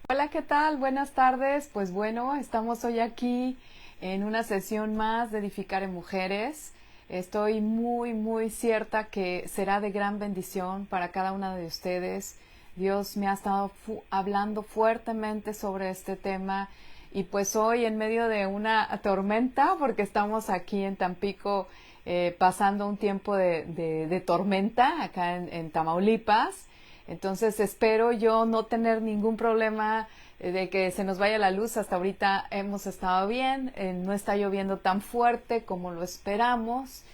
Hola, ¿qué tal? Buenas tardes. Pues bueno, estamos hoy aquí en una sesión más de Edificar en Mujeres. Estoy muy cierta que será de gran bendición para cada una de ustedes. Dios me ha estado hablando fuertemente sobre este tema y pues hoy en medio de una tormenta, porque estamos aquí en Tampico pasando un tiempo de tormenta acá en Tamaulipas. Entonces espero yo no tener ningún problema de que se nos vaya la luz. Hasta ahorita hemos estado bien, no está lloviendo tan fuerte como lo esperamos.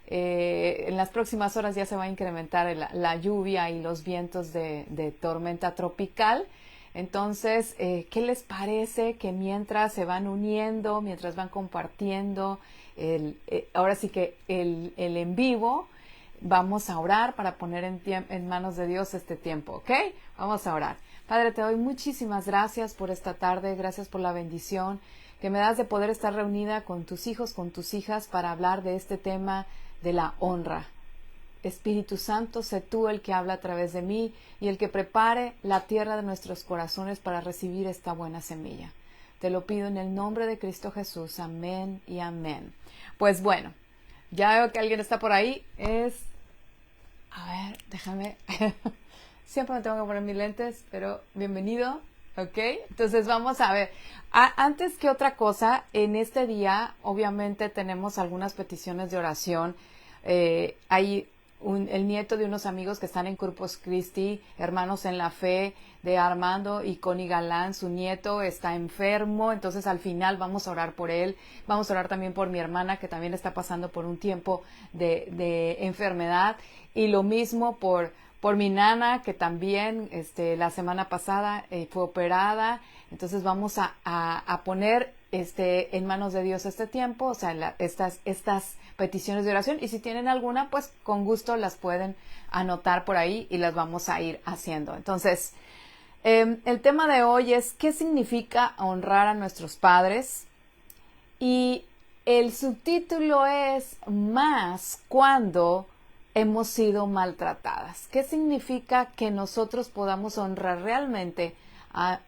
En las próximas horas ya se va a incrementar la lluvia y los vientos de tormenta tropical. Entonces, ¿qué les parece que mientras se van uniendo, mientras van compartiendo, ahora sí que el en vivo, vamos a orar para poner en manos de Dios este tiempo, ¿ok? Vamos a orar. Padre, te doy muchísimas gracias por esta tarde, gracias por la bendición que me das de poder estar reunida con tus hijos, con tus hijas, para hablar de este tema de la honra. Espíritu Santo, sé tú el que habla a través de mí y el que prepare la tierra de nuestros corazones para recibir esta buena semilla. Te lo pido en el nombre de Cristo Jesús. Amén y amén. Pues bueno, ya veo que alguien está por ahí. A ver, déjame. Siempre me tengo que poner mis lentes, pero bienvenido. ¿Ok? Entonces vamos a ver. Antes que otra cosa, en este día obviamente tenemos algunas peticiones de oración. Hay el nieto de unos amigos que están en Corpus Christi, hermanos en la fe, de Armando y Connie Galán. Su nieto está enfermo, entonces al final vamos a orar por él. Vamos a orar también por mi hermana, que también está pasando por un tiempo de enfermedad, y lo mismo por mi nana, que también la semana pasada fue operada. Entonces vamos a poner en manos de Dios este tiempo, o sea, estas peticiones de oración, y si tienen alguna, pues con gusto las pueden anotar por ahí y las vamos a ir haciendo. Entonces, el tema de hoy es: ¿qué significa honrar a nuestros padres? Y el subtítulo es: más cuando hemos sido maltratadas. ¿Qué significa que nosotros podamos honrar realmente a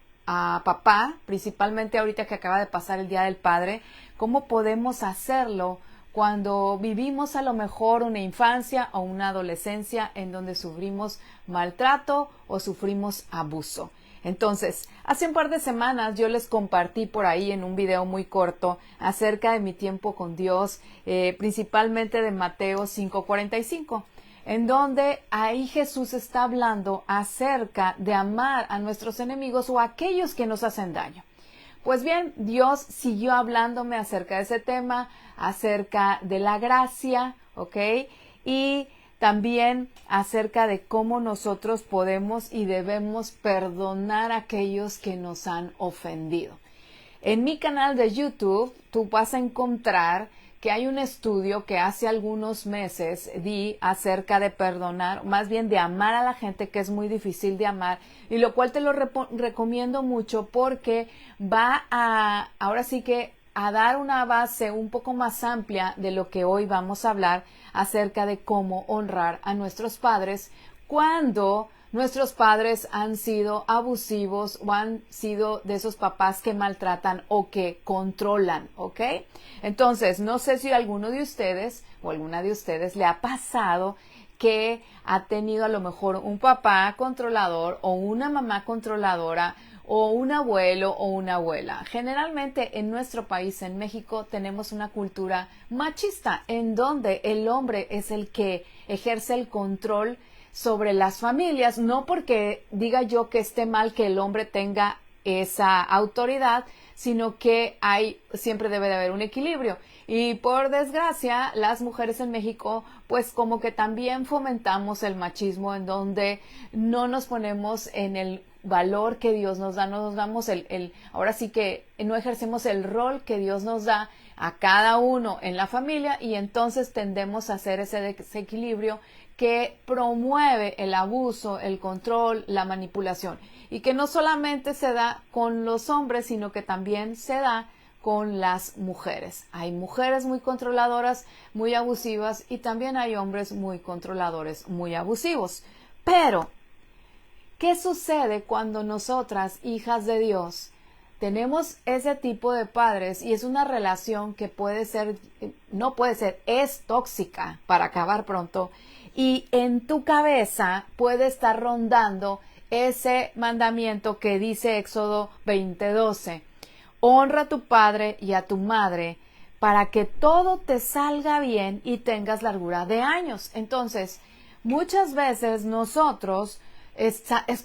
papá, principalmente ahorita que acaba de pasar el Día del Padre? ¿Cómo podemos hacerlo cuando vivimos a lo mejor una infancia o una adolescencia en donde sufrimos maltrato o sufrimos abuso? Entonces, hace un par de semanas yo les compartí por ahí en un video muy corto acerca de mi tiempo con Dios, principalmente de Mateo 5:45, en donde ahí Jesús está hablando acerca de amar a nuestros enemigos o a aquellos que nos hacen daño. Pues bien, Dios siguió hablándome acerca de ese tema, acerca de la gracia, ¿ok? Y también acerca de cómo nosotros podemos y debemos perdonar a aquellos que nos han ofendido. En mi canal de YouTube tú vas a encontrar que hay un estudio que hace algunos meses di acerca de perdonar, más bien de amar a la gente, que es muy difícil de amar, y lo cual te lo recomiendo mucho porque va ahora sí que a dar una base un poco más amplia de lo que hoy vamos a hablar acerca de cómo honrar a nuestros padres cuando nuestros padres han sido abusivos o han sido de esos papás que maltratan o que controlan, ¿ok? Entonces, no sé si alguno de ustedes o alguna de ustedes le ha pasado que ha tenido a lo mejor un papá controlador o una mamá controladora o un abuelo o una abuela. Generalmente en nuestro país, en México, tenemos una cultura machista en donde el hombre es el que ejerce el control sobre las familias, no porque diga yo que esté mal que el hombre tenga esa autoridad, sino que siempre debe de haber un equilibrio. Y por desgracia, las mujeres en México, pues como que también fomentamos el machismo, en donde no nos ponemos en el valor que Dios nos da, no nos damos ahora sí que no ejercemos el rol que Dios nos da a cada uno en la familia, y entonces tendemos a hacer ese desequilibrio que promueve el abuso, el control, la manipulación, y que no solamente se da con los hombres, sino que también se da con las mujeres. Hay mujeres muy controladoras, muy abusivas, y también hay hombres muy controladores, muy abusivos. Pero ¿Qué sucede cuando nosotras, hijas de Dios, tenemos ese tipo de padres y es una relación que puede ser, no puede ser, es tóxica para acabar pronto y en tu cabeza puede estar rondando ese mandamiento que dice Éxodo 20:12? Honra a tu padre y a tu madre para que todo te salga bien y tengas largura de años. Entonces, muchas veces nosotros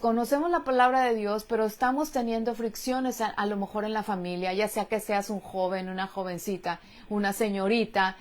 conocemos la palabra de Dios, pero estamos teniendo fricciones a lo mejor en la familia, ya sea que seas un joven, una jovencita, una señorita,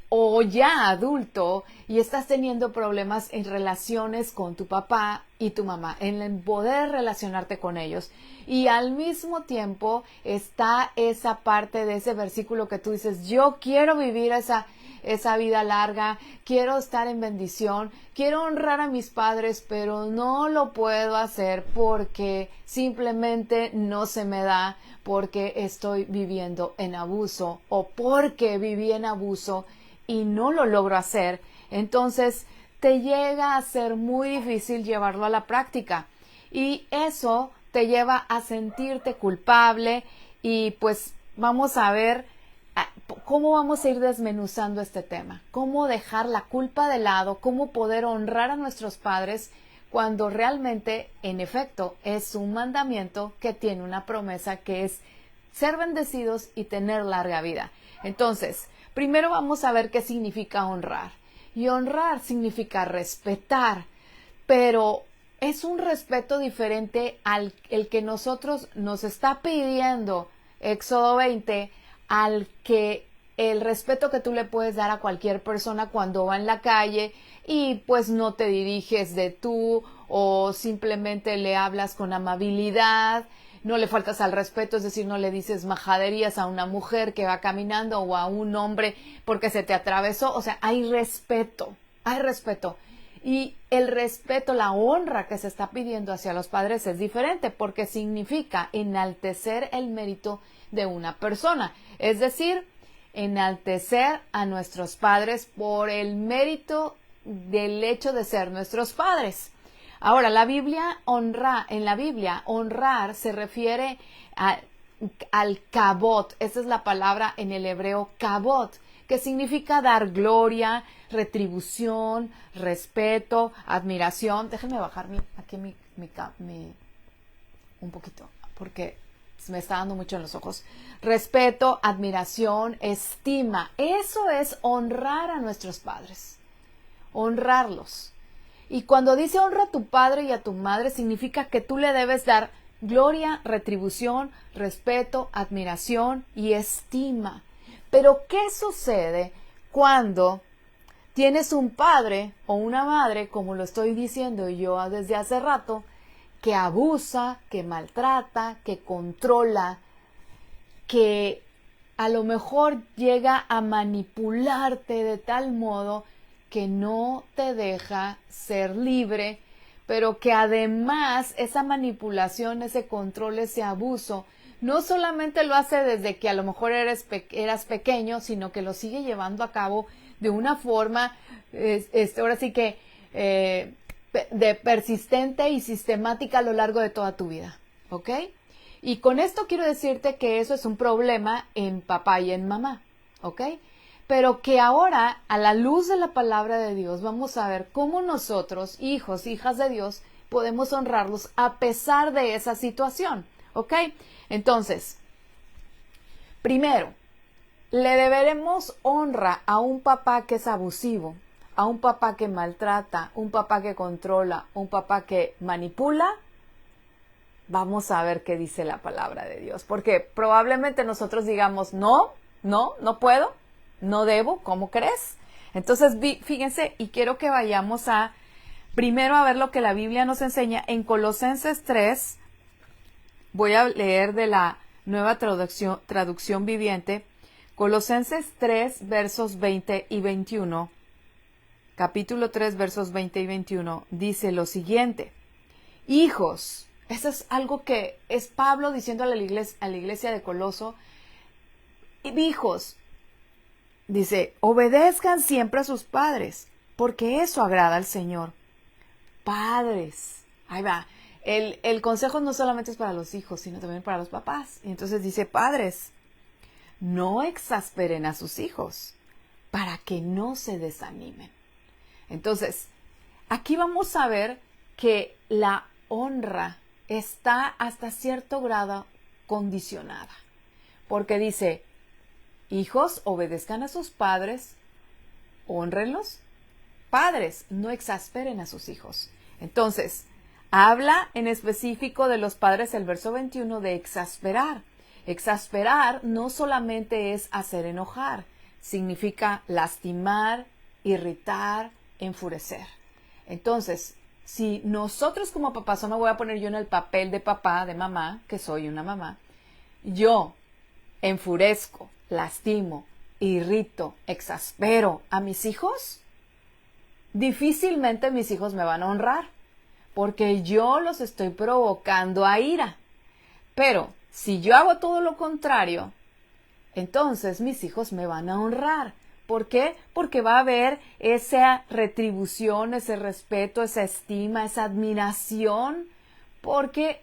o ya adulto y estás teniendo problemas en relaciones con tu papá y tu mamá, en el poder relacionarte con ellos. Y al mismo tiempo está esa parte de ese versículo que tú dices, yo quiero vivir esa vida larga, quiero estar en bendición, quiero honrar a mis padres, pero no lo puedo hacer porque simplemente no se me da, porque estoy viviendo en abuso o porque viví en abuso y no lo logro hacer. Entonces te llega a ser muy difícil llevarlo a la práctica y eso te lleva a sentirte culpable y pues vamos a ver cómo vamos a ir desmenuzando este tema, cómo dejar la culpa de lado, cómo poder honrar a nuestros padres cuando realmente, en efecto, es un mandamiento que tiene una promesa que es ser bendecidos y tener larga vida. Entonces, primero vamos a ver qué significa honrar. Y honrar significa respetar, pero es un respeto diferente al el que nosotros nos está pidiendo Éxodo 20, al que el respeto que tú le puedes dar a cualquier persona cuando va en la calle y pues no te diriges de tú o simplemente le hablas con amabilidad, no le faltas al respeto, es decir, no le dices majaderías a una mujer que va caminando o a un hombre porque se te atravesó, o sea, hay respeto, hay respeto. Y el respeto, la honra que se está pidiendo hacia los padres es diferente porque significa enaltecer el mérito de una persona, es decir, enaltecer a nuestros padres por el mérito del hecho de ser nuestros padres. Ahora, en la Biblia, honrar se refiere al kabot, esa es la palabra en el hebreo kabot, que significa dar gloria, retribución, respeto, admiración. Déjenme bajar aquí un poquito, porque me está dando mucho en los ojos. Respeto, admiración, estima. Eso es honrar a nuestros padres. Honrarlos. Y cuando dice honra a tu padre y a tu madre, significa que tú le debes dar gloria, retribución, respeto, admiración y estima. Pero ¿qué sucede cuando tienes un padre o una madre, como lo estoy diciendo yo desde hace rato, que abusa, que maltrata, que controla, que a lo mejor llega a manipularte de tal modo que no te deja ser libre, pero que además esa manipulación, ese control, ese abuso, no solamente lo hace desde que a lo mejor eras pequeño, sino que lo sigue llevando a cabo de una forma, ahora sí que de persistente y sistemática a lo largo de toda tu vida, ¿ok? Y con esto quiero decirte que eso es un problema en papá y en mamá, ¿ok? Pero que ahora, a la luz de la palabra de Dios, vamos a ver cómo nosotros, hijos, hijas de Dios, podemos honrarlos a pesar de esa situación, ¿ok? Entonces, primero, le deberemos honra a un papá que es abusivo, a un papá que maltrata, un papá que controla, un papá que manipula. Vamos a ver qué dice la palabra de Dios, porque probablemente nosotros digamos, no puedo, no debo, ¿cómo crees? Entonces, fíjense, y quiero que vayamos primero a ver lo que la Biblia nos enseña en Colosenses 3, voy a leer de la Nueva Traducción Viviente, Colosenses 3, versos 20 y 21, capítulo 3, versos 20 y 21, dice lo siguiente, hijos, eso es algo que es Pablo diciendo a la iglesia de Coloso, hijos, dice, obedezcan siempre a sus padres, porque eso agrada al Señor. Padres, ahí va. El consejo no solamente es para los hijos, sino también para los papás. Y entonces dice, padres, no exasperen a sus hijos para que no se desanimen. Entonces, aquí vamos a ver que la honra está hasta cierto grado condicionada. Porque dice, hijos, obedezcan a sus padres, hónrenlos. Padres, no exasperen a sus hijos. Entonces, habla en específico de los padres el verso 21 de exasperar. Exasperar no solamente es hacer enojar, significa lastimar, irritar, enfurecer. Entonces, si nosotros como papás, o me voy a poner yo en el papel de papá, de mamá, que soy una mamá, yo enfurezco, lastimo, irrito, exaspero a mis hijos, difícilmente mis hijos me van a honrar, porque yo los estoy provocando a ira. Pero si yo hago todo lo contrario, entonces mis hijos me van a honrar. ¿Por qué? Porque va a haber esa retribución, ese respeto, esa estima, esa admiración, porque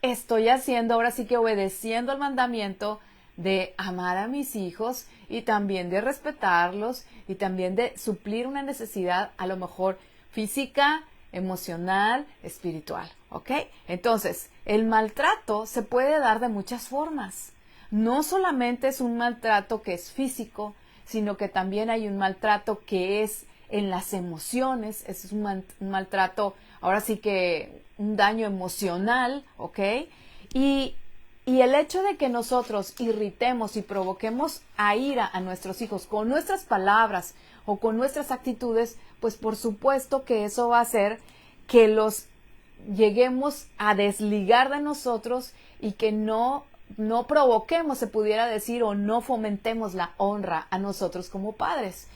estoy haciendo, ahora sí que obedeciendo el mandamiento de amar a mis hijos y también de respetarlos y también de suplir una necesidad a lo mejor física, emocional, espiritual, ¿ok? Entonces, el maltrato se puede dar de muchas formas. No solamente es un maltrato que es físico, sino que también hay un maltrato que es en las emociones, es un maltrato, ahora sí que un daño emocional, ¿ok? Y el hecho de que nosotros irritemos y provoquemos a ira a nuestros hijos con nuestras palabras o con nuestras actitudes, pues por supuesto que eso va a hacer que los lleguemos a desligar de nosotros y que no provoquemos, se pudiera decir, o no fomentemos la honra a nosotros como padres.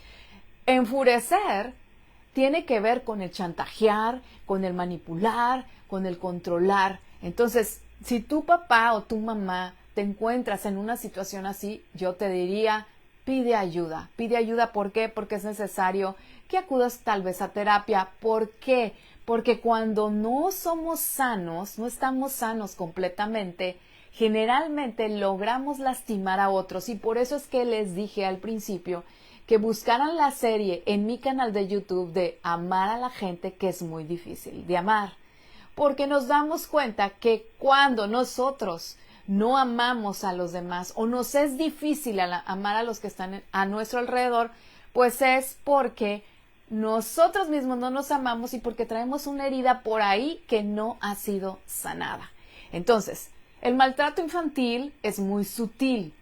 Enfurecer tiene que ver con el chantajear, con el manipular, con el controlar. Entonces, si tu papá o tu mamá te encuentras en una situación así, yo te diría, pide ayuda. Pide ayuda, ¿por qué? Porque es necesario que acudas tal vez a terapia. ¿Por qué? Porque cuando no somos sanos, no estamos sanos completamente, generalmente logramos lastimar a otros. Y por eso es que les dije al principio que buscaran la serie en mi canal de YouTube de Amar a la gente, que es muy difícil de amar. Porque nos damos cuenta que cuando nosotros no amamos a los demás o nos es difícil amar a los que están a nuestro alrededor, pues es porque nosotros mismos no nos amamos y porque traemos una herida por ahí que no ha sido sanada. Entonces, el maltrato infantil es muy sutil.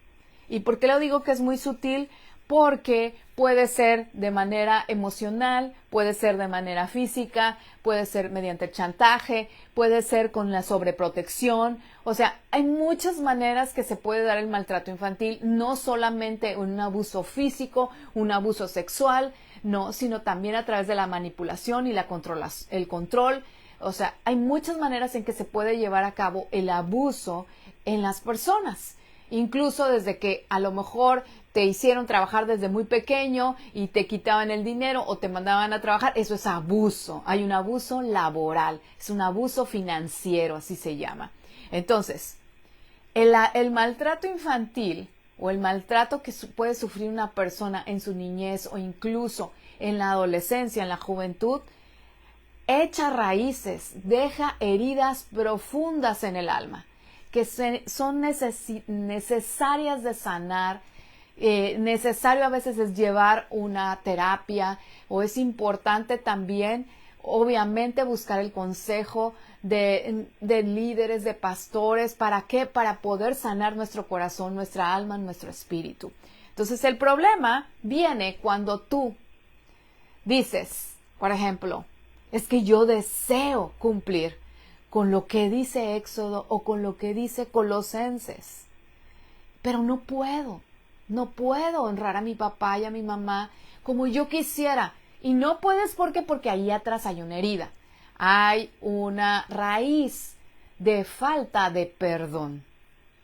¿Y por qué lo digo que es muy sutil? Porque puede ser de manera emocional, puede ser de manera física, puede ser mediante chantaje, puede ser con la sobreprotección. O sea, hay muchas maneras que se puede dar el maltrato infantil, no solamente un abuso físico, un abuso sexual, no, sino también a través de la manipulación y el control. O sea, hay muchas maneras en que se puede llevar a cabo el abuso en las personas. Incluso desde que a lo mejor te hicieron trabajar desde muy pequeño y te quitaban el dinero o te mandaban a trabajar, eso es abuso. Hay un abuso laboral, es un abuso financiero, así se llama. Entonces, el maltrato infantil o el maltrato que puede sufrir una persona en su niñez o incluso en la adolescencia, en la juventud, echa raíces, deja heridas profundas en el alma que son necesarias de sanar. Necesario a veces es llevar una terapia o es importante también obviamente buscar el consejo de líderes, de pastores. ¿Para qué? Para poder sanar nuestro corazón, nuestra alma, nuestro espíritu. Entonces el problema viene cuando tú dices, por ejemplo, es que yo deseo cumplir con lo que dice Éxodo o con lo que dice Colosenses, pero no puedo honrar a mi papá y a mi mamá como yo quisiera. Y no puedes, ¿por qué? Porque ahí atrás hay una herida. Hay una raíz de falta de perdón.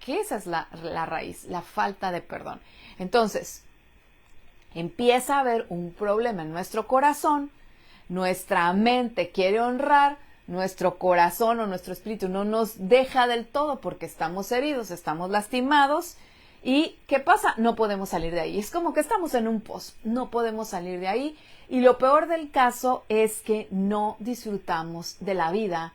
¿Qué esa es la raíz? La falta de perdón. Entonces, empieza a haber un problema en nuestro corazón. Nuestra mente quiere honrar, nuestro corazón o nuestro espíritu no nos deja del todo porque estamos heridos, estamos lastimados. ¿Y qué pasa? No podemos salir de ahí. Es como que estamos en un pozo, no podemos salir de ahí. Y lo peor del caso es que no disfrutamos de la vida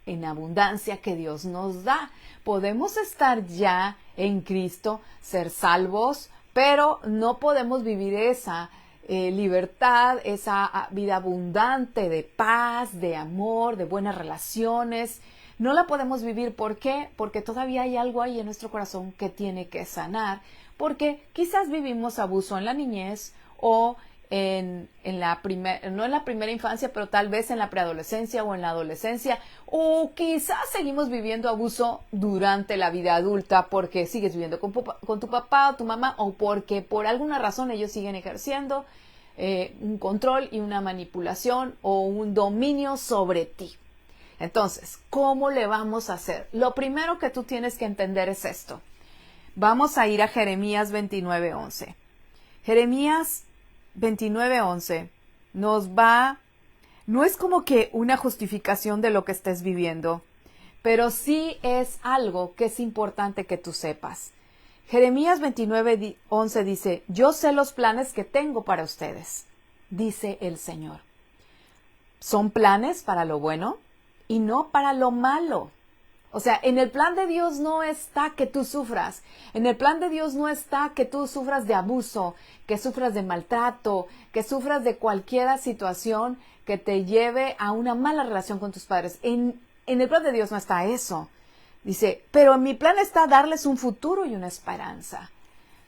en abundancia que Dios nos da. Podemos estar ya en Cristo, ser salvos, pero no podemos vivir esa libertad, esa vida abundante de paz, de amor, de buenas relaciones. No la podemos vivir. ¿Por qué? Porque todavía hay algo ahí en nuestro corazón que tiene que sanar, porque quizás vivimos abuso en la niñez o no en la primera infancia, pero tal vez en la preadolescencia o en la adolescencia, o quizás seguimos viviendo abuso durante la vida adulta porque sigues viviendo con tu papá o tu mamá, o porque por alguna razón ellos siguen ejerciendo un control y una manipulación o un dominio sobre ti. Entonces, ¿cómo le vamos a hacer? Lo primero que tú tienes que entender es esto. Vamos a ir a Jeremías 29:11. Jeremías 29:11 no es como que una justificación de lo que estés viviendo, pero sí es algo que es importante que tú sepas. Jeremías 29:11 dice, yo sé los planes que tengo para ustedes, dice el Señor. Son planes para lo bueno y no para lo malo. O sea, en el plan de Dios no está que tú sufras. En el plan de Dios no está que tú sufras de abuso, que sufras de maltrato, que sufras de cualquier situación que te lleve a una mala relación con tus padres. En el plan de Dios no está eso. Dice, pero en mi plan está darles un futuro y una esperanza.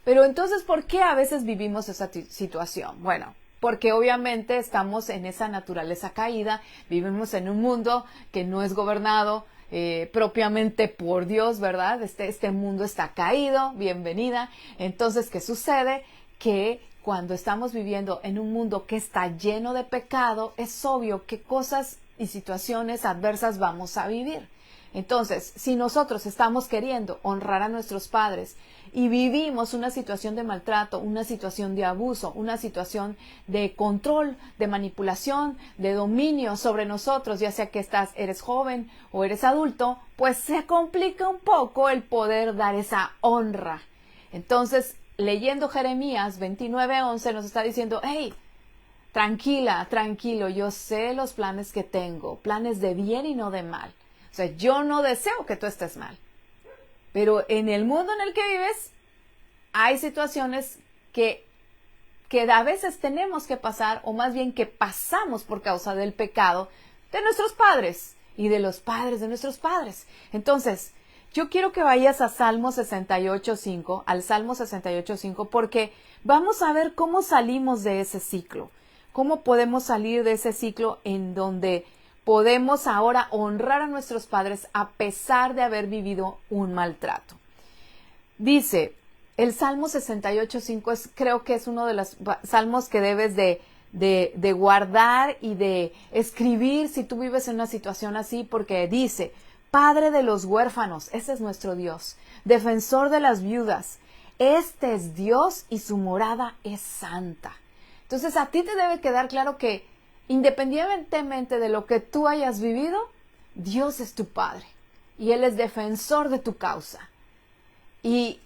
Pero entonces, ¿por qué a veces vivimos esa situación? Bueno, porque obviamente estamos en esa naturaleza caída, vivimos en un mundo que no es gobernado propiamente por Dios, ¿verdad? Este mundo está caído, bienvenida. Entonces, ¿qué sucede? Que cuando estamos viviendo en un mundo que está lleno de pecado, es obvio que cosas y situaciones adversas vamos a vivir. Entonces, si nosotros estamos queriendo honrar a nuestros padres y vivimos una situación de maltrato, una situación de abuso, una situación de control, de manipulación, de dominio sobre nosotros, ya sea que eres joven o eres adulto, pues se complica un poco el poder dar esa honra. Entonces, leyendo Jeremías 29:11 nos está diciendo, hey, tranquila, tranquilo, yo sé los planes que tengo, planes de bien y no de mal. O sea, yo no deseo que tú estés mal. Pero en el mundo en el que vives, hay situaciones que a veces tenemos que pasar, o más bien que pasamos por causa del pecado de nuestros padres y de los padres de nuestros padres. Entonces, yo quiero que vayas a Salmo 68:5, al Salmo 68:5, porque vamos a ver cómo salimos de ese ciclo. Cómo podemos salir de ese ciclo en donde podemos ahora honrar a nuestros padres a pesar de haber vivido un maltrato. Dice, el Salmo 68:5 creo que es uno de los salmos que debes de guardar y de escribir si tú vives en una situación así, porque dice, Padre de los huérfanos, ese es nuestro Dios, defensor de las viudas, este es Dios y su morada es santa. Entonces a ti te debe quedar claro que independientemente de lo que tú hayas vivido, Dios es tu Padre y Él es defensor de tu causa. ¿Y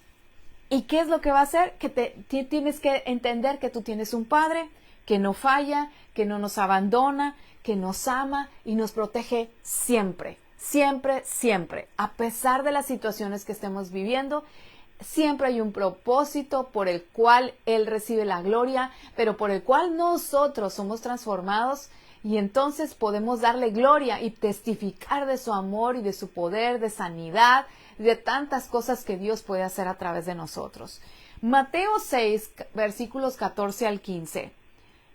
qué es lo que va a hacer? Que tienes que entender que tú tienes un Padre que no falla, que no nos abandona, que nos ama y nos protege siempre, siempre, siempre. A pesar de las situaciones que estemos viviendo, siempre hay un propósito por el cual Él recibe la gloria, pero por el cual nosotros somos transformados y entonces podemos darle gloria y testificar de su amor y de su poder, de sanidad, de tantas cosas que Dios puede hacer a través de nosotros. Mateo 6, versículos 14 al 15,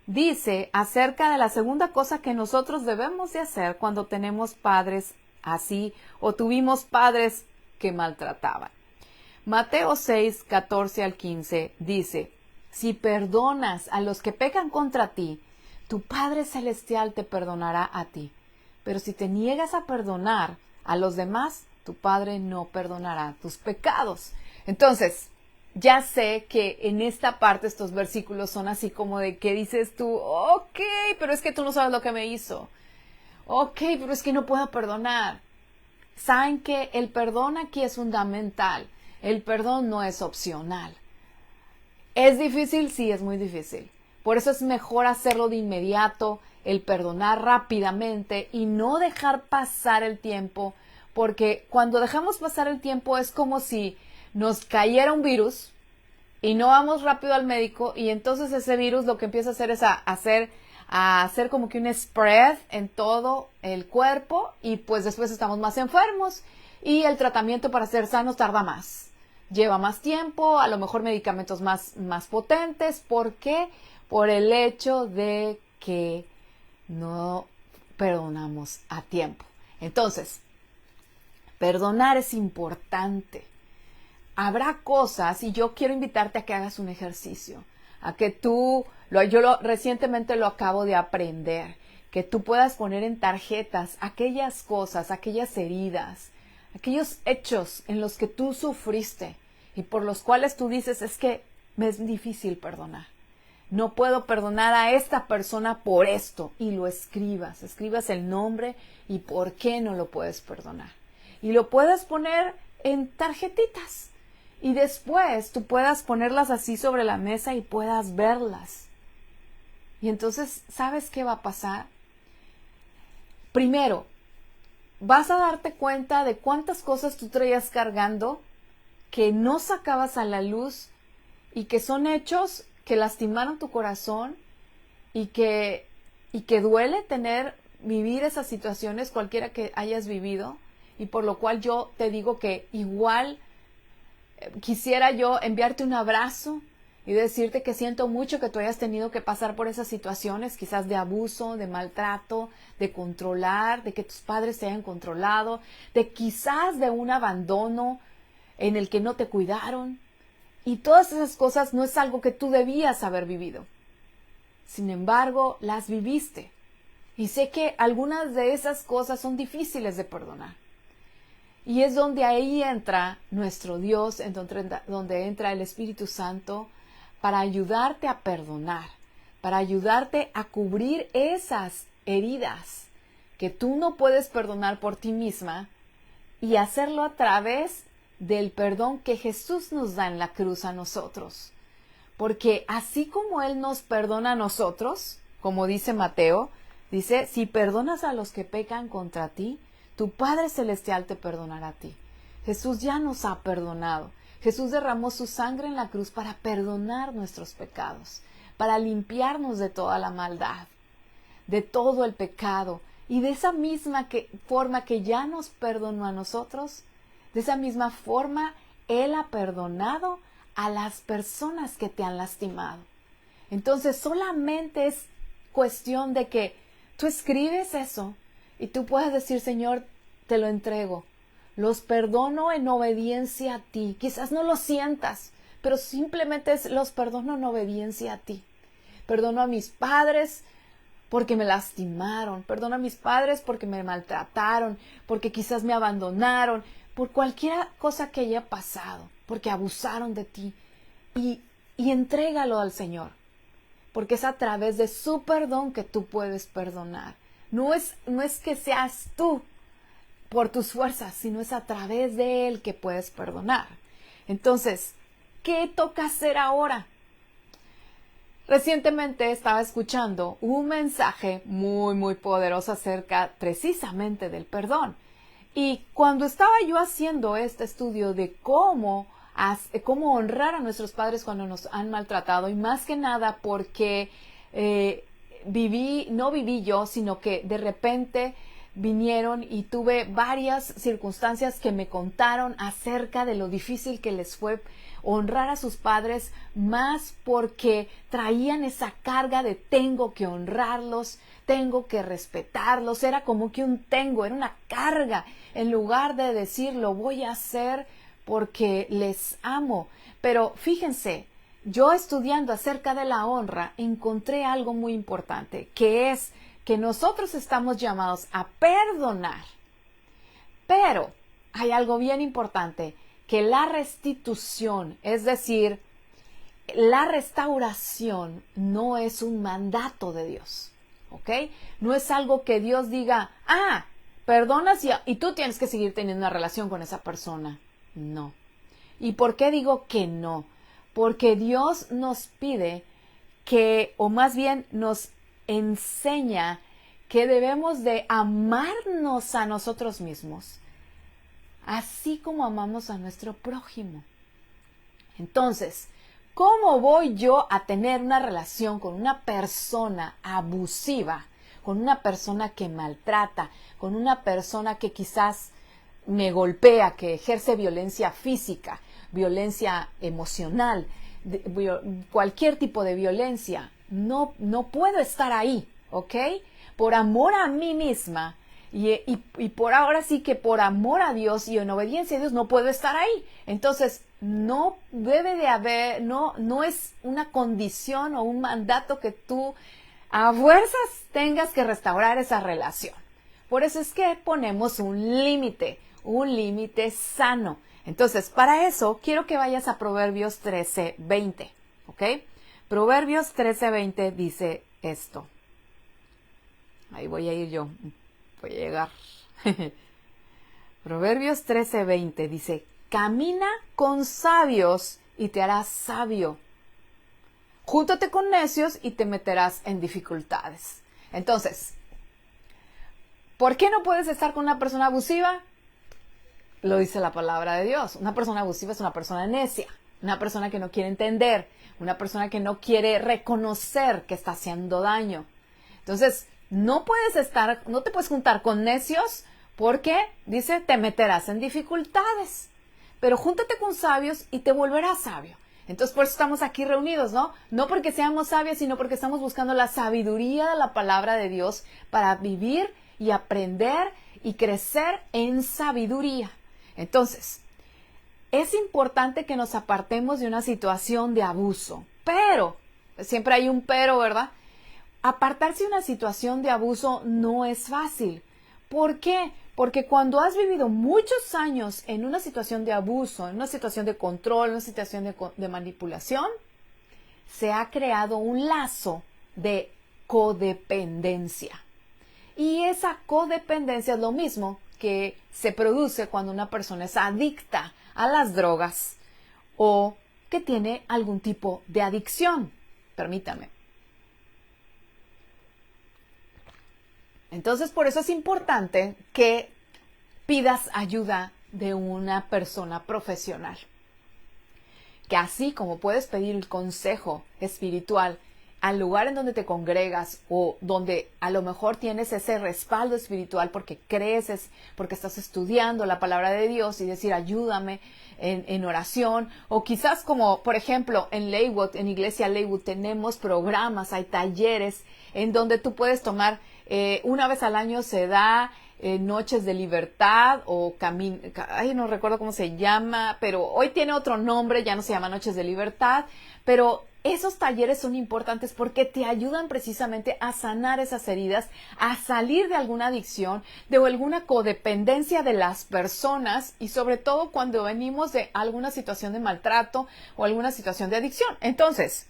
dice acerca de la segunda cosa que nosotros debemos de hacer cuando tenemos padres así o tuvimos padres que maltrataban. Mateo 6, 14 al 15 dice, si perdonas a los que pecan contra ti, tu Padre Celestial te perdonará a ti. Pero si te niegas a perdonar a los demás, tu Padre no perdonará tus pecados. Entonces, ya sé que en esta parte estos versículos son así como de que dices tú, ok, pero es que tú no sabes lo que me hizo. Ok, pero es que no puedo perdonar. Saben que el perdón aquí es fundamental. El perdón no es opcional. ¿Es difícil? Sí, es muy difícil. Por eso es mejor hacerlo de inmediato, el perdonar rápidamente y no dejar pasar el tiempo, porque cuando dejamos pasar el tiempo es como si nos cayera un virus y no vamos rápido al médico y entonces ese virus lo que empieza a hacer es a hacer como que un spread en todo el cuerpo y pues después estamos más enfermos y el tratamiento para ser sanos tarda más. Lleva más tiempo, a lo mejor medicamentos más potentes. ¿Por qué? Por el hecho de que no perdonamos a tiempo. Entonces, perdonar es importante. Habrá cosas, y yo quiero invitarte a que hagas un ejercicio, a que recientemente lo acabo de aprender, que tú puedas poner en tarjetas aquellas cosas, aquellas heridas, aquellos hechos en los que tú sufriste y por los cuales tú dices, es que me es difícil perdonar. No puedo perdonar a esta persona por esto. Y lo escribas el nombre y por qué no lo puedes perdonar. Y lo puedes poner en tarjetitas. Y después tú puedas ponerlas así sobre la mesa y puedas verlas. Y entonces, ¿sabes qué va a pasar? Primero, vas a darte cuenta de cuántas cosas tú traías cargando que no sacabas a la luz y que son hechos que lastimaron tu corazón y que duele vivir esas situaciones, cualquiera que hayas vivido, y por lo cual yo te digo que igual quisiera yo enviarte un abrazo y decirte que siento mucho que tú hayas tenido que pasar por esas situaciones, quizás de abuso, de maltrato, de controlar, de que tus padres te hayan controlado, de quizás de un abandono en el que no te cuidaron. Y todas esas cosas no es algo que tú debías haber vivido. Sin embargo, las viviste. Y sé que algunas de esas cosas son difíciles de perdonar. Y es donde ahí entra nuestro Dios, donde entra el Espíritu Santo para ayudarte a perdonar, para ayudarte a cubrir esas heridas que tú no puedes perdonar por ti misma y hacerlo a través del perdón que Jesús nos da en la cruz a nosotros. Porque así como Él nos perdona a nosotros, como dice Mateo, dice, si perdonas a los que pecan contra ti, tu Padre Celestial te perdonará a ti. Jesús ya nos ha perdonado. Jesús derramó su sangre en la cruz para perdonar nuestros pecados, para limpiarnos de toda la maldad, de todo el pecado. Y de esa misma forma que ya nos perdonó a nosotros, de esa misma forma Él ha perdonado a las personas que te han lastimado. Entonces solamente es cuestión de que tú escribes eso y tú puedes decir, Señor, te lo entrego. Los perdono en obediencia a ti. Quizás no lo sientas, pero simplemente los perdono en obediencia a ti. Perdono a mis padres porque me lastimaron. Perdono a mis padres porque me maltrataron, porque quizás me abandonaron, por cualquier cosa que haya pasado, porque abusaron de ti. Y entrégalo al Señor, porque es a través de su perdón que tú puedes perdonar. No es que seas tú por tus fuerzas, sino es a través de Él que puedes perdonar. Entonces, ¿qué toca hacer ahora? Recientemente estaba escuchando un mensaje muy poderoso acerca precisamente del perdón. Y cuando estaba yo haciendo este estudio de cómo honrar a nuestros padres cuando nos han maltratado, y más que nada porque no viví yo, sino que de repente vinieron y tuve varias circunstancias que me contaron acerca de lo difícil que les fue honrar a sus padres, más porque traían esa carga de tengo que honrarlos, tengo que respetarlos, era como que era una carga, en lugar de decir lo voy a hacer porque les amo. Pero fíjense, yo estudiando acerca de la honra encontré algo muy importante, que es que nosotros estamos llamados a perdonar. Pero hay algo bien importante, que la restitución, es decir, la restauración no es un mandato de Dios. ¿ok? No es algo que Dios diga, perdonas y tú tienes que seguir teniendo una relación con esa persona. No. ¿Y por qué digo que no? Porque Dios nos pide o más bien nos enseña que debemos de amarnos a nosotros mismos, así como amamos a nuestro prójimo. Entonces, ¿cómo voy yo a tener una relación con una persona abusiva, con una persona que maltrata, con una persona que quizás me golpea, que ejerce violencia física, violencia emocional, cualquier tipo de violencia? No puedo estar ahí, ¿ok? Por amor a mí misma y por ahora sí que por amor a Dios y en obediencia a Dios no puedo estar ahí. Entonces, no debe de haber, no es una condición o un mandato que tú a fuerzas tengas que restaurar esa relación. Por eso es que ponemos un límite sano. Entonces, para eso, quiero que vayas a Proverbios 13:20, ¿ok? Proverbios 13:20 dice esto. Ahí voy a ir yo, voy a llegar. Proverbios 13:20 dice, camina con sabios y te harás sabio. Júntate con necios y te meterás en dificultades. Entonces, ¿por qué no puedes estar con una persona abusiva? Lo dice la palabra de Dios. Una persona abusiva es una persona necia, una persona que no quiere entender, una persona que no quiere reconocer que está haciendo daño. Entonces, no te puedes juntar con necios porque, dice, te meterás en dificultades. Pero júntate con sabios y te volverás sabio. Entonces, por eso estamos aquí reunidos, ¿no? No porque seamos sabios, sino porque estamos buscando la sabiduría de la palabra de Dios para vivir y aprender y crecer en sabiduría. Entonces, es importante que nos apartemos de una situación de abuso, pero, siempre hay un pero, ¿verdad? Apartarse de una situación de abuso no es fácil. ¿Por qué? Porque cuando has vivido muchos años en una situación de abuso, en una situación de control, en una situación de manipulación, se ha creado un lazo de codependencia. Y esa codependencia es lo mismo que se produce cuando una persona es adicta a las drogas o que tiene algún tipo de adicción. Permítame. Entonces, por eso es importante que pidas ayuda de una persona profesional. Que así como puedes pedir el consejo espiritual al lugar en donde te congregas o donde a lo mejor tienes ese respaldo espiritual porque crees, porque estás estudiando la palabra de Dios y decir ayúdame en oración, o quizás como por ejemplo en Leywood, en Iglesia Leywood tenemos programas, hay talleres en donde tú puedes tomar, una vez al año se da noches de libertad o no recuerdo cómo se llama, pero hoy tiene otro nombre, ya no se llama noches de libertad, pero esos talleres son importantes porque te ayudan precisamente a sanar esas heridas, a salir de alguna adicción, de alguna codependencia de las personas y sobre todo cuando venimos de alguna situación de maltrato o alguna situación de adicción. Entonces,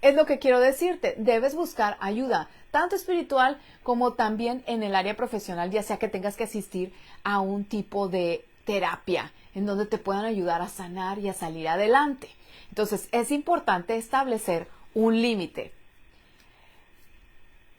es lo que quiero decirte, debes buscar ayuda, tanto espiritual como también en el área profesional, ya sea que tengas que asistir a un tipo de terapia en donde te puedan ayudar a sanar y a salir adelante. Entonces, es importante establecer un límite.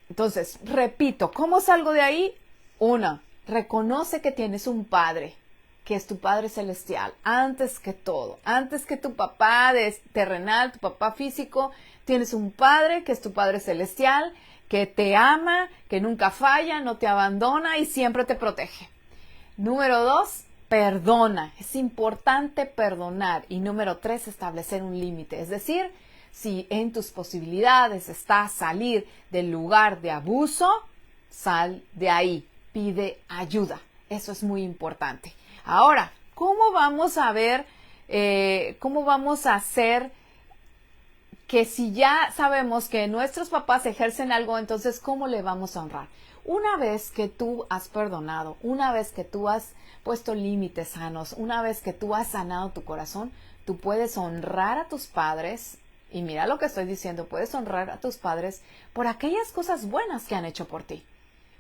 Entonces, repito, ¿cómo salgo de ahí? 1, reconoce que tienes un padre, que es tu Padre Celestial, antes que todo, antes que tu papá terrenal, tu papá físico, tienes un Padre que es tu Padre Celestial, que te ama, que nunca falla, no te abandona y siempre te protege. Número 2, perdona. Es importante perdonar. Y número 3, establecer un límite. Es decir, si en tus posibilidades está salir del lugar de abuso, sal de ahí, pide ayuda. Eso es muy importante. Ahora, ¿cómo vamos a ver, cómo vamos a hacer que si ya sabemos que nuestros papás ejercen algo, entonces ¿cómo le vamos a honrar? Una vez que tú has perdonado, una vez que tú has puesto límites sanos, una vez que tú has sanado tu corazón, tú puedes honrar a tus padres y mira lo que estoy diciendo, puedes honrar a tus padres por aquellas cosas buenas que han hecho por ti.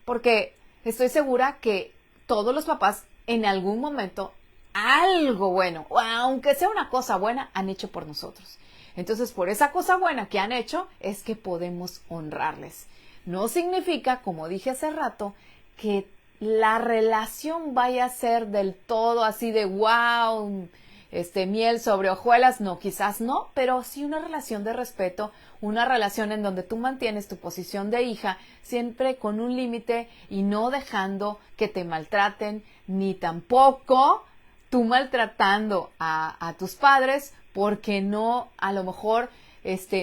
Porque estoy segura que todos los papás en algún momento algo bueno, o aunque sea una cosa buena, han hecho por nosotros. Entonces, por esa cosa buena que han hecho, es que podemos honrarles. No significa, como dije hace rato, que la relación vaya a ser del todo así de wow, miel sobre hojuelas. No, quizás no, pero sí una relación de respeto, una relación en donde tú mantienes tu posición de hija siempre con un límite y no dejando que te maltraten, ni tampoco tú maltratando a tus padres porque no, a lo mejor,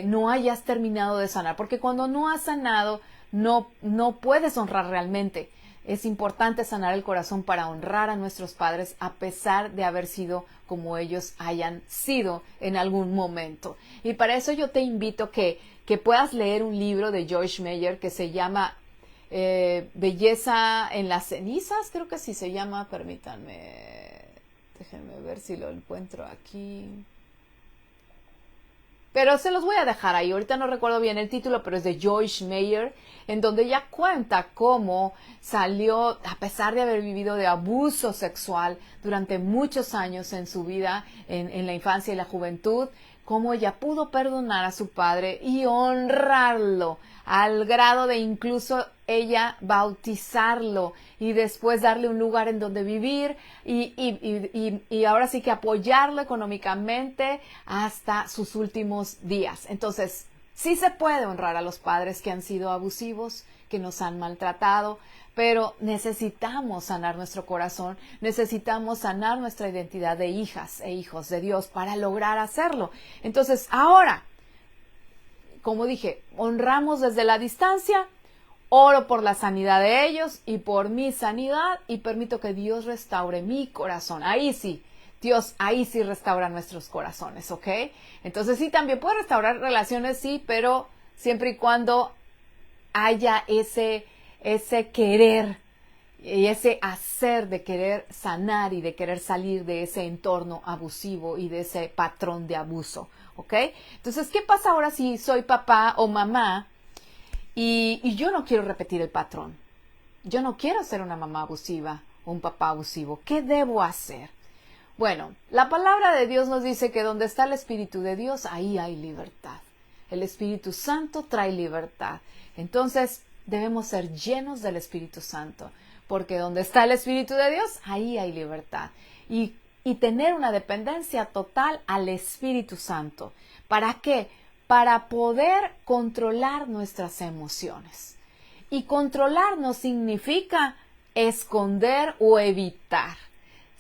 no hayas terminado de sanar. Porque cuando no has sanado, no puedes honrar realmente. Es importante sanar el corazón para honrar a nuestros padres a pesar de haber sido como ellos hayan sido en algún momento. Y para eso yo te invito que puedas leer un libro de Joyce Meyer que se llama Belleza en las cenizas, creo que así se llama, permítanme, déjenme ver si lo encuentro aquí. Pero se los voy a dejar ahí. Ahorita no recuerdo bien el título, pero es de Joyce Meyer, en donde ella cuenta cómo salió, a pesar de haber vivido de abuso sexual durante muchos años en su vida, en la infancia y la juventud, cómo ella pudo perdonar a su padre y honrarlo al grado de incluso ella bautizarlo y después darle un lugar en donde vivir y ahora sí que apoyarlo económicamente hasta sus últimos días. Entonces, sí se puede honrar a los padres que han sido abusivos, que nos han maltratado, pero necesitamos sanar nuestro corazón, necesitamos sanar nuestra identidad de hijas e hijos de Dios para lograr hacerlo. Entonces, ahora, como dije, honramos desde la distancia, oro por la sanidad de ellos y por mi sanidad y permito que Dios restaure mi corazón. Ahí sí, Dios ahí sí restaura nuestros corazones, ¿ok? Entonces sí, también puede restaurar relaciones, sí, pero siempre y cuando haya ese querer y ese hacer de querer sanar y de querer salir de ese entorno abusivo y de ese patrón de abuso, ¿ok? Entonces, ¿qué pasa ahora si soy papá o mamá y yo no quiero repetir el patrón? Yo no quiero ser una mamá abusiva o un papá abusivo. ¿Qué debo hacer? Bueno, la palabra de Dios nos dice que donde está el Espíritu de Dios, ahí hay libertad. El Espíritu Santo trae libertad. Entonces, debemos ser llenos del Espíritu Santo, porque donde está el Espíritu de Dios, ahí hay libertad. Y tener una dependencia total al Espíritu Santo. ¿Para qué? Para poder controlar nuestras emociones. Y controlar no significa esconder o evitar.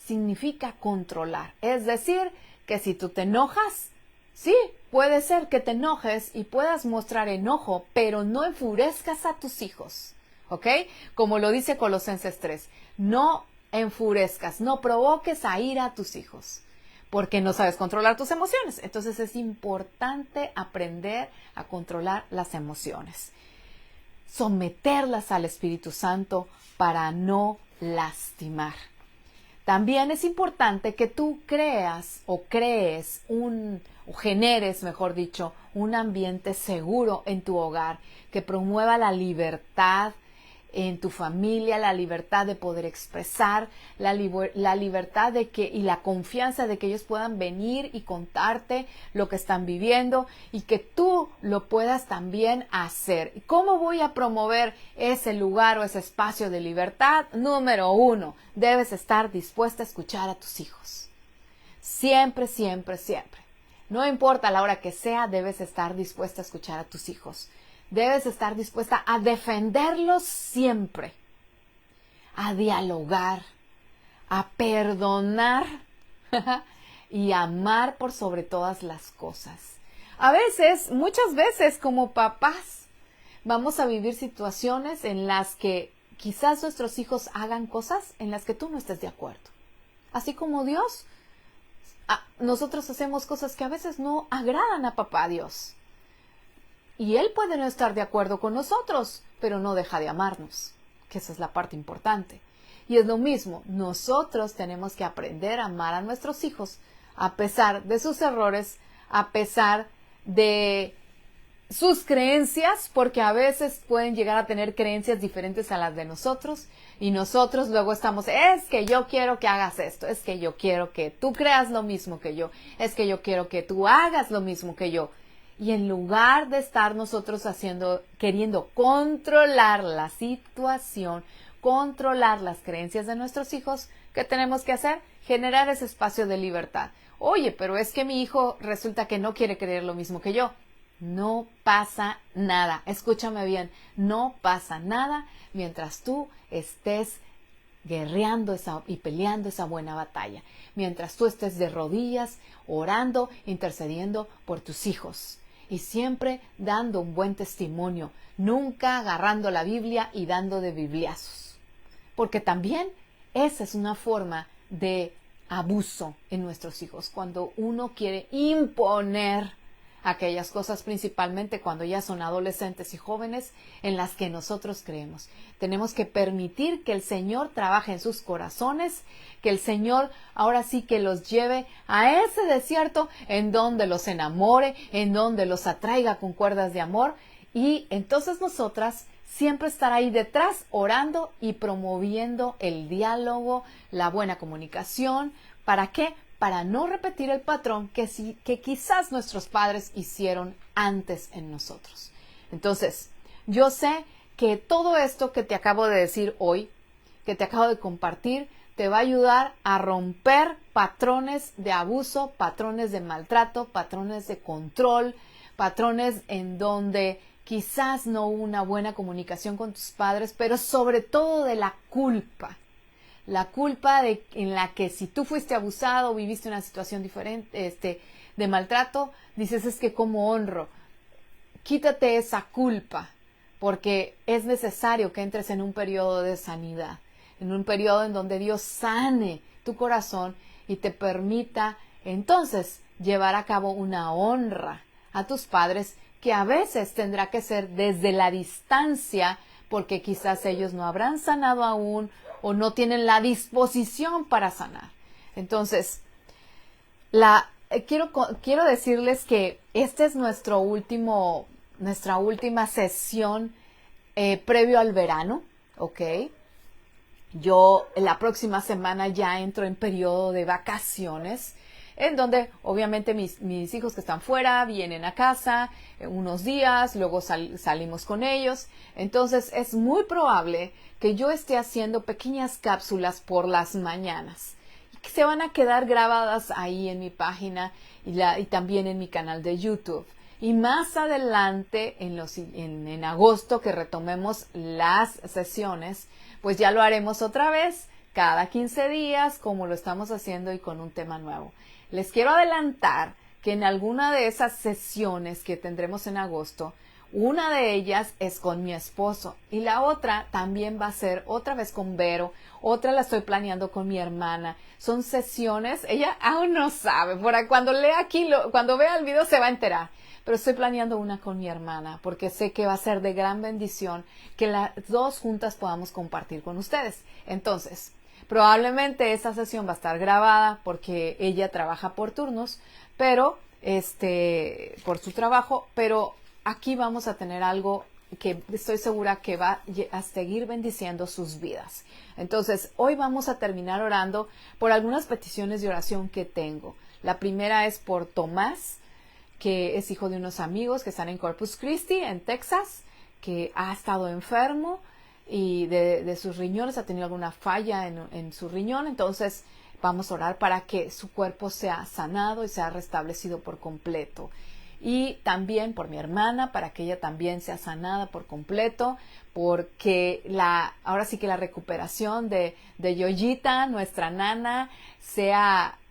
Significa controlar. Es decir, que si tú te enojas, sí, puede ser que te enojes y puedas mostrar enojo, pero no enfurezcas a tus hijos, ¿ok? Como lo dice Colosenses 3, no enfurezcas, no provoques a ira a tus hijos, porque no sabes controlar tus emociones. Entonces es importante aprender a controlar las emociones, someterlas al Espíritu Santo para no lastimar. También es importante que tú crees, o generes, mejor dicho, un ambiente seguro en tu hogar que promueva la libertad en tu familia, la libertad de poder expresar, la libertad de que y la confianza de que ellos puedan venir y contarte lo que están viviendo y que tú lo puedas también hacer. ¿Cómo voy a promover ese lugar o ese espacio de libertad? Número 1, debes estar dispuesta a escuchar a tus hijos. Siempre, siempre, siempre. No importa la hora que sea, debes estar dispuesta a escuchar a tus hijos. Debes estar dispuesta a defenderlos siempre, a dialogar, a perdonar y amar por sobre todas las cosas. A veces, muchas veces como papás, vamos a vivir situaciones en las que quizás nuestros hijos hagan cosas en las que tú no estés de acuerdo. Así como Dios, nosotros hacemos cosas que a veces no agradan a papá Dios. Y Él puede no estar de acuerdo con nosotros, pero no deja de amarnos, que esa es la parte importante. Y es lo mismo, nosotros tenemos que aprender a amar a nuestros hijos, a pesar de sus errores, a pesar de sus creencias, porque a veces pueden llegar a tener creencias diferentes a las de nosotros, y nosotros luego estamos, es que yo quiero que hagas esto, es que yo quiero que tú creas lo mismo que yo, es que yo quiero que tú hagas lo mismo que yo. Y en lugar de estar nosotros queriendo controlar la situación, controlar las creencias de nuestros hijos, ¿qué tenemos que hacer? Generar ese espacio de libertad. Oye, pero es que mi hijo resulta que no quiere creer lo mismo que yo. No pasa nada. Escúchame bien, no pasa nada mientras tú estés guerreando y peleando esa buena batalla. Mientras tú estés de rodillas, orando, intercediendo por tus hijos. Y siempre dando un buen testimonio, nunca agarrando la Biblia y dando de bibliazos. Porque también esa es una forma de abuso en nuestros hijos, cuando uno quiere imponer aquellas cosas, principalmente cuando ya son adolescentes y jóvenes, en las que nosotros creemos. Tenemos que permitir que el Señor trabaje en sus corazones, que el Señor ahora sí que los lleve a ese desierto en donde los enamore, en donde los atraiga con cuerdas de amor, y entonces nosotras siempre estar ahí detrás orando y promoviendo el diálogo, la buena comunicación. ¿Para qué? Para no repetir el patrón que quizás nuestros padres hicieron antes en nosotros. Entonces, yo sé que todo esto que te acabo de decir hoy, que te acabo de compartir, te va a ayudar a romper patrones de abuso, patrones de maltrato, patrones de control, patrones en donde quizás no hubo una buena comunicación con tus padres, pero sobre todo de la culpa. La culpa en la que si tú fuiste abusado o viviste una situación diferente, de maltrato, dices, es que cómo honro. Quítate esa culpa, porque es necesario que entres en un periodo de sanidad, en un periodo en donde Dios sane tu corazón y te permita entonces llevar a cabo una honra a tus padres, que a veces tendrá que ser desde la distancia, porque quizás ellos no habrán sanado aún o no tienen la disposición para sanar. Entonces, quiero decirles que esta es nuestra última sesión previo al verano, ¿ok? Yo la próxima semana ya entro en periodo de vacaciones, en donde obviamente mis hijos que están fuera vienen a casa unos días, luego salimos con ellos. Entonces es muy probable que yo esté haciendo pequeñas cápsulas por las mañanas, que se van a quedar grabadas ahí en mi página y también en mi canal de YouTube. Y más adelante, en agosto, que retomemos las sesiones, pues ya lo haremos otra vez, cada 15 días, como lo estamos haciendo y con un tema nuevo. Les quiero adelantar que en alguna de esas sesiones que tendremos en agosto, una de ellas es con mi esposo y la otra también va a ser otra vez con Vero, otra la estoy planeando con mi hermana. Son sesiones, ella aún no sabe, cuando lea aquí, cuando vea el video se va a enterar. Pero estoy planeando una con mi hermana porque sé que va a ser de gran bendición que las dos juntas podamos compartir con ustedes. Entonces, probablemente esa sesión va a estar grabada porque ella trabaja por turnos, pero por su trabajo, pero aquí vamos a tener algo que estoy segura que va a seguir bendiciendo sus vidas. Entonces, hoy vamos a terminar orando por algunas peticiones de oración que tengo. La primera es por Tomás, que es hijo de unos amigos que están en Corpus Christi, en Texas, que ha estado enfermo y de sus riñones, ha tenido alguna falla en su riñón. Entonces vamos a orar para que su cuerpo sea sanado y sea restablecido por completo. Y también por mi hermana, para que ella también sea sanada por completo, porque ahora sí que la recuperación de Yoyita, nuestra nana,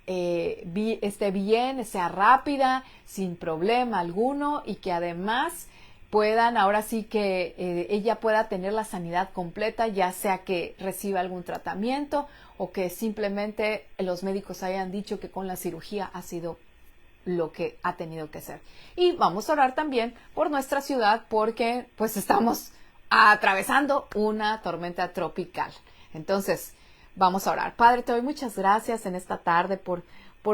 esté bien, sea rápida, sin problema alguno, y que además ahora sí que ella pueda tener la sanidad completa, ya sea que reciba algún tratamiento o que simplemente los médicos hayan dicho que con la cirugía ha sido lo que ha tenido que ser. Y vamos a orar también por nuestra ciudad, porque pues estamos atravesando una tormenta tropical. Entonces, vamos a orar. Padre, te doy muchas gracias en esta tarde por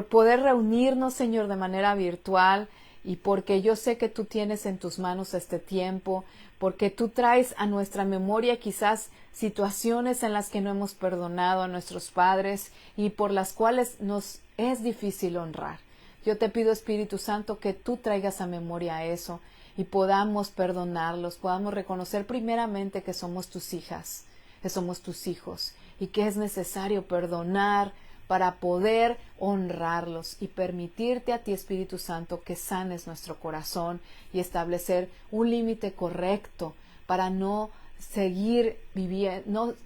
poder reunirnos, Señor, de manera virtual y porque yo sé que tú tienes en tus manos este tiempo, porque tú traes a nuestra memoria quizás situaciones en las que no hemos perdonado a nuestros padres y por las cuales nos es difícil honrar. Yo te pido, Espíritu Santo, que tú traigas a memoria eso y podamos perdonarlos, podamos reconocer primeramente que somos tus hijas, que somos tus hijos y que es necesario perdonar para poder honrarlos y permitirte a ti, Espíritu Santo, que sanes nuestro corazón y establecer un límite correcto para no seguir viviendo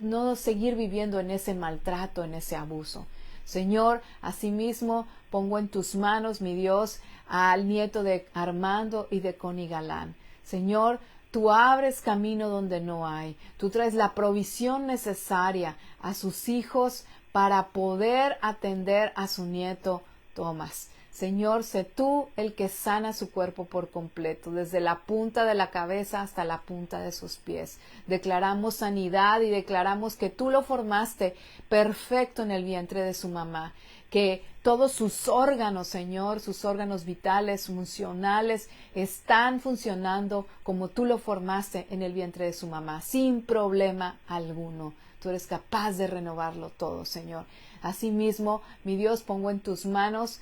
en ese maltrato, en ese abuso. Señor, asimismo pongo en tus manos, mi Dios, al nieto de Armando y de Connie Galán. Señor, tú abres camino donde no hay. Tú traes la provisión necesaria a sus hijos para poder atender a su nieto Tomás. Señor, sé tú el que sana su cuerpo por completo, desde la punta de la cabeza hasta la punta de sus pies. Declaramos sanidad y declaramos que tú lo formaste perfecto en el vientre de su mamá, que todos sus órganos, Señor, sus órganos vitales, funcionales, están funcionando como tú lo formaste en el vientre de su mamá, sin problema alguno. Tú eres capaz de renovarlo todo, Señor. Asimismo, mi Dios, pongo en tus manos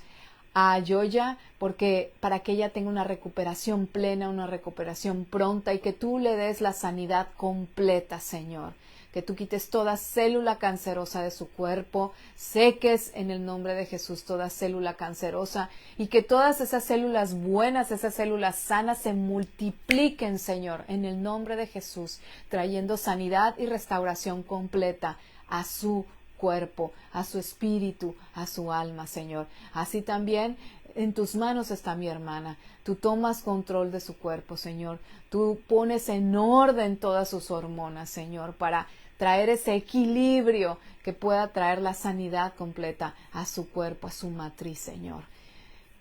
a Yoya, porque para que ella tenga una recuperación plena, una recuperación pronta y que tú le des la sanidad completa, Señor. Que tú quites toda célula cancerosa de su cuerpo, seques en el nombre de Jesús toda célula cancerosa y que todas esas células buenas, esas células sanas se multipliquen, Señor, en el nombre de Jesús, trayendo sanidad y restauración completa a su cuerpo, a su espíritu, a su alma, Señor. Así también en tus manos está mi hermana. Tú tomas control de su cuerpo, Señor. Tú pones en orden todas sus hormonas, Señor, para traer ese equilibrio que pueda traer la sanidad completa a su cuerpo, a su matriz, Señor.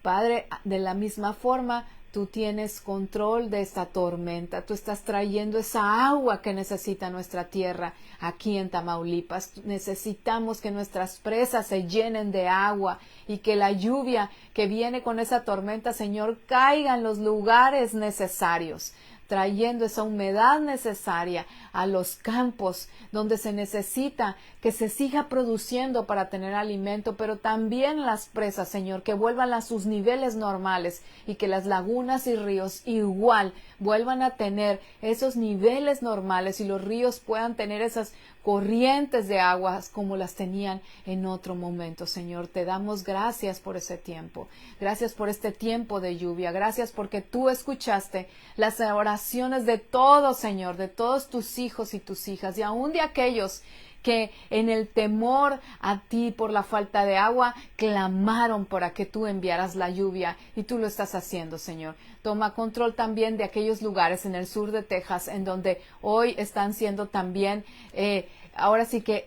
Padre, de la misma forma, tú tienes control de esta tormenta, tú estás trayendo esa agua que necesita nuestra tierra aquí en Tamaulipas. Necesitamos que nuestras presas se llenen de agua y que la lluvia que viene con esa tormenta, Señor, caiga en los lugares necesarios, trayendo esa humedad necesaria a los campos donde se necesita que se siga produciendo para tener alimento, pero también las presas, Señor, que vuelvan a sus niveles normales y que las lagunas y ríos igual vuelvan a tener esos niveles normales y los ríos puedan tener esas corrientes de aguas como las tenían en otro momento. Señor, te damos gracias por ese tiempo. Gracias por este tiempo de lluvia. Gracias porque tú escuchaste las oraciones de todos, Señor, de todos tus hijos y tus hijas y aún de aquellos que en el temor a ti por la falta de agua clamaron para que tú enviaras la lluvia y tú lo estás haciendo, Señor. Toma control también de aquellos lugares en el sur de Texas en donde hoy están siendo también ahora sí que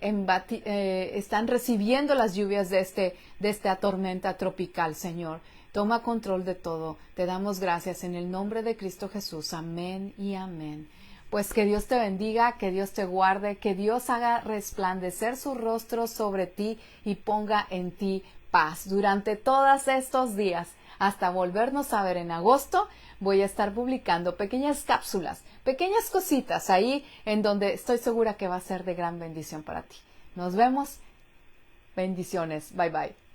están recibiendo las lluvias de esta tormenta tropical, Señor. Toma control de todo. Te damos gracias en el nombre de Cristo Jesús. Amén y amén. Pues que Dios te bendiga, que Dios te guarde, que Dios haga resplandecer su rostro sobre ti y ponga en ti paz. Durante todos estos días, hasta volvernos a ver en agosto, voy a estar publicando pequeñas cápsulas, pequeñas cositas ahí en donde estoy segura que va a ser de gran bendición para ti. Nos vemos. Bendiciones. Bye bye.